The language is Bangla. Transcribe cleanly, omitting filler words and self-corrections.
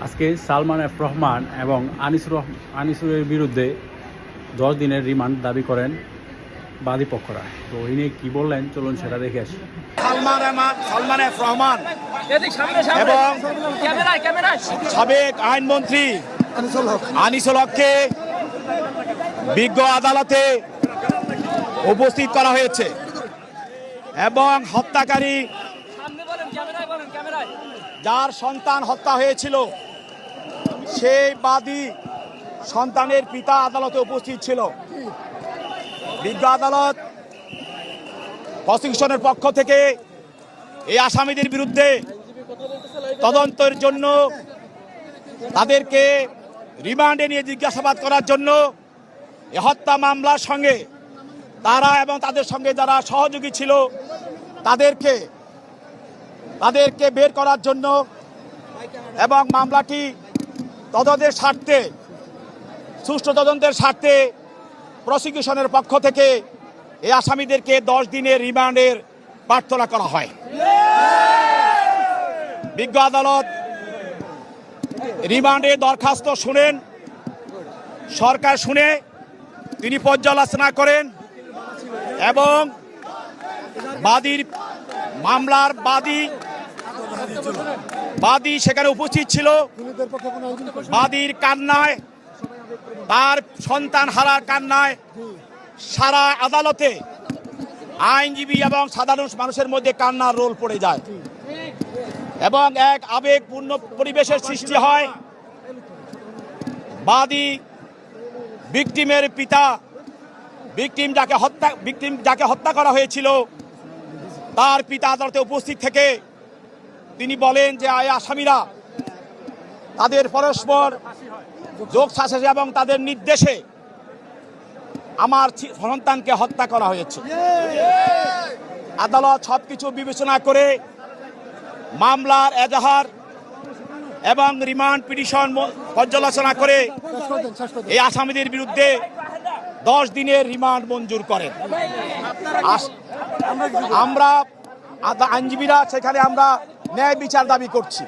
আজকে সালমান এফ রহমান এবং আনিসুরের বিরুদ্ধে 10 দিনের রিমান্ড দাবি করেন বাদী পক্ষরা। তো এই নিয়ে কী বললেন চলুন সেটা দেখে আসি। সালমান এফ রহমান এবং সাবেক আইনমন্ত্রী আনিসুল হককে বিজ্ঞ আদালতে উপস্থিত করা হয়েছে এবং হত্যাকারী যার সন্তান হত্যা হয়েছিল সেই বাদী সন্তানের পিতা আদালতে উপস্থিত ছিল। বিজ্ঞ আদালত প্রসিকিউশনের পক্ষ থেকে এই আসামিদের বিরুদ্ধে তদন্তের জন্য তাদেরকে রিমান্ডে নিয়ে জিজ্ঞাসাবাদ করার জন্য এই হত্যা মামলার সঙ্গে তারা এবং তাদের সঙ্গে যারা সহযোগী ছিল তাদেরকে বের করার জন্য এবং মামলাটি তদন্তের স্বার্থে সুষ্ঠু তদন্তের স্বার্থে প্রসিকিউশনের পক্ষ থেকে এই আসামিদেরকে 10 দিনের রিমান্ডের প্রার্থনা করা হয়। বিজ্ঞ আদালত রিমান্ডের দরখাস্ত শুনেন, সরকার শুনে তিনি পর্যালোচনা করেন এবং মামলার বাদী সেখানে উপস্থিত ছিল। বাদীর কান্নায়, তার সন্তান হারার কান্নায় সারা আদালতে আইনজীবী এবং সাধারণ মানুষের মধ্যে কান্নার রোল পড়ে যায় এবং এক আবেগপূর্ণ পরিবেশের সৃষ্টি হয়। বাদী ভিকটিমের পিতা, ভিকটিম যাকে হত্যা করা হয়েছিল তার পিতা আদালতে উপস্থিত থেকে তিনি বলেন যে আসামিরা তাদের পরস্পর যোগসাজশে এবং তাদের নির্দেশে আমার সন্তানকে হত্যা করা হয়েছে। আদালত সবকিছু বিবেচনা করে মামলার এজাহার এবং রিমান্ড পিটিশন পর্যালোচনা করে এই আসামিদের বিরুদ্ধে 10 দিনের রিমান্ড মঞ্জুর করেন। আমরা আইনজীবীরা সেখানে আমরা ন্যায় বিচার দাবি করছি।